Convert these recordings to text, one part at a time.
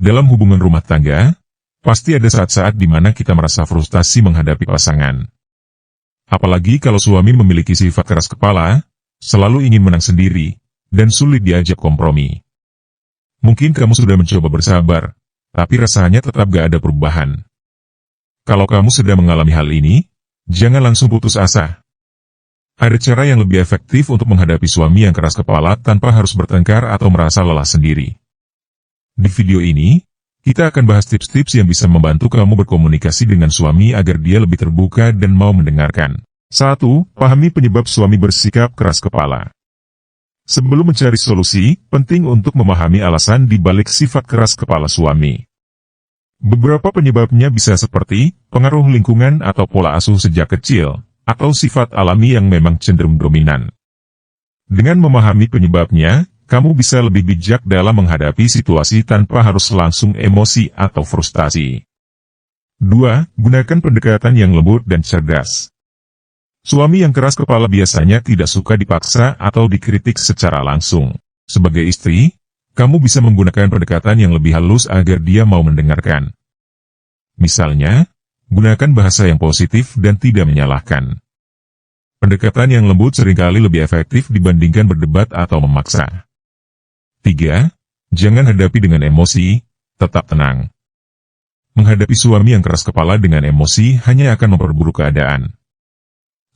Dalam hubungan rumah tangga, pasti ada saat-saat di mana kita merasa frustasi menghadapi pasangan. Apalagi kalau suami memiliki sifat keras kepala, selalu ingin menang sendiri, dan sulit diajak kompromi. Mungkin kamu sudah mencoba bersabar, tapi rasanya tetap gak ada perubahan. Kalau kamu sedang mengalami hal ini, jangan langsung putus asa. Ada cara yang lebih efektif untuk menghadapi suami yang keras kepala tanpa harus bertengkar atau merasa lelah sendiri. Di video ini, kita akan bahas tips-tips yang bisa membantu kamu berkomunikasi dengan suami agar dia lebih terbuka dan mau mendengarkan. 1. Pahami penyebab suami bersikap keras kepala. Sebelum mencari solusi, penting untuk memahami alasan di balik sifat keras kepala suami. Beberapa penyebabnya bisa seperti pengaruh lingkungan atau pola asuh sejak kecil, atau sifat alami yang memang cenderung dominan. Dengan memahami penyebabnya, kamu bisa lebih bijak dalam menghadapi situasi tanpa harus langsung emosi atau frustasi. 2. Gunakan pendekatan yang lembut dan cerdas. Suami yang keras kepala biasanya tidak suka dipaksa atau dikritik secara langsung. Sebagai istri, kamu bisa menggunakan pendekatan yang lebih halus agar dia mau mendengarkan. Misalnya, gunakan bahasa yang positif dan tidak menyalahkan. Pendekatan yang lembut seringkali lebih efektif dibandingkan berdebat atau memaksa. 3. Jangan hadapi dengan emosi, tetap tenang. Menghadapi suami yang keras kepala dengan emosi hanya akan memperburuk keadaan.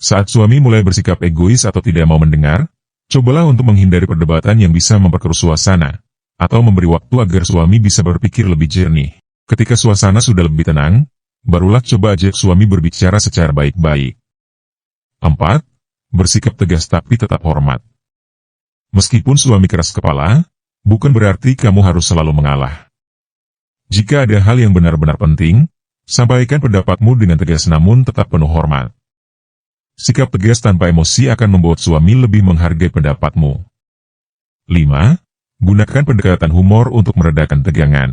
Saat suami mulai bersikap egois atau tidak mau mendengar, cobalah untuk menghindari perdebatan yang bisa memperkeruh suasana, atau memberi waktu agar suami bisa berpikir lebih jernih. Ketika suasana sudah lebih tenang, barulah coba ajak suami berbicara secara baik-baik. 4. Bersikap tegas tapi tetap hormat. Meskipun suami keras kepala, bukan berarti kamu harus selalu mengalah. Jika ada hal yang benar-benar penting, sampaikan pendapatmu dengan tegas namun tetap penuh hormat. Sikap tegas tanpa emosi akan membuat suami lebih menghargai pendapatmu. 5. Gunakan pendekatan humor untuk meredakan tegangan.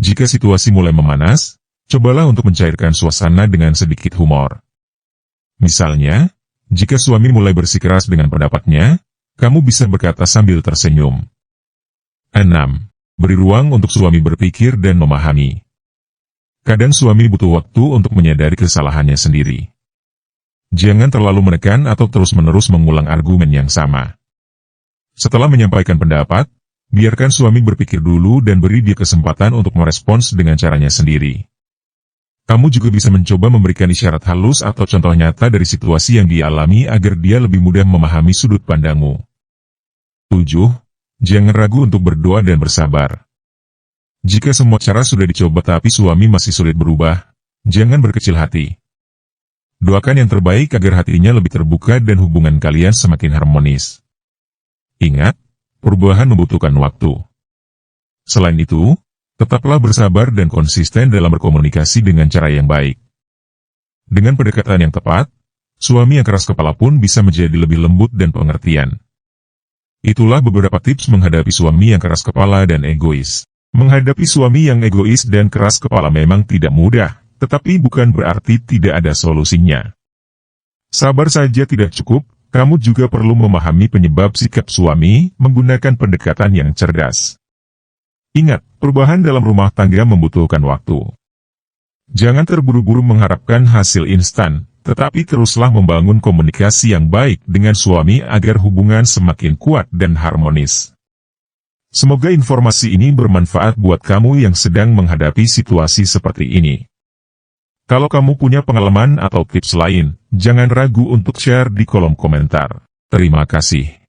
Jika situasi mulai memanas, cobalah untuk mencairkan suasana dengan sedikit humor. Misalnya, jika suami mulai bersikeras dengan pendapatnya, kamu bisa berkata sambil tersenyum. 6. Beri ruang untuk suami berpikir dan memahami. Kadang suami butuh waktu untuk menyadari kesalahannya sendiri. Jangan terlalu menekan atau terus-menerus mengulang argumen yang sama. Setelah menyampaikan pendapat, biarkan suami berpikir dulu dan beri dia kesempatan untuk merespons dengan caranya sendiri. Kamu juga bisa mencoba memberikan isyarat halus atau contoh nyata dari situasi yang dialami agar dia lebih mudah memahami sudut pandangmu. 7. Jangan ragu untuk berdoa dan bersabar. Jika semua cara sudah dicoba tapi suami masih sulit berubah, jangan berkecil hati. Doakan yang terbaik agar hatinya lebih terbuka dan hubungan kalian semakin harmonis. Ingat, perubahan membutuhkan waktu. Selain itu, tetaplah bersabar dan konsisten dalam berkomunikasi dengan cara yang baik. Dengan pendekatan yang tepat, suami yang keras kepala pun bisa menjadi lebih lembut dan pengertian. Itulah beberapa tips menghadapi suami yang keras kepala dan egois. Menghadapi suami yang egois dan keras kepala memang tidak mudah, tetapi bukan berarti tidak ada solusinya. Sabar saja tidak cukup, kamu juga perlu memahami penyebab sikap suami menggunakan pendekatan yang cerdas. Ingat, perubahan dalam rumah tangga membutuhkan waktu. Jangan terburu-buru mengharapkan hasil instan, tetapi teruslah membangun komunikasi yang baik dengan suami agar hubungan semakin kuat dan harmonis. Semoga informasi ini bermanfaat buat kamu yang sedang menghadapi situasi seperti ini. Kalau kamu punya pengalaman atau tips lain, jangan ragu untuk share di kolom komentar. Terima kasih.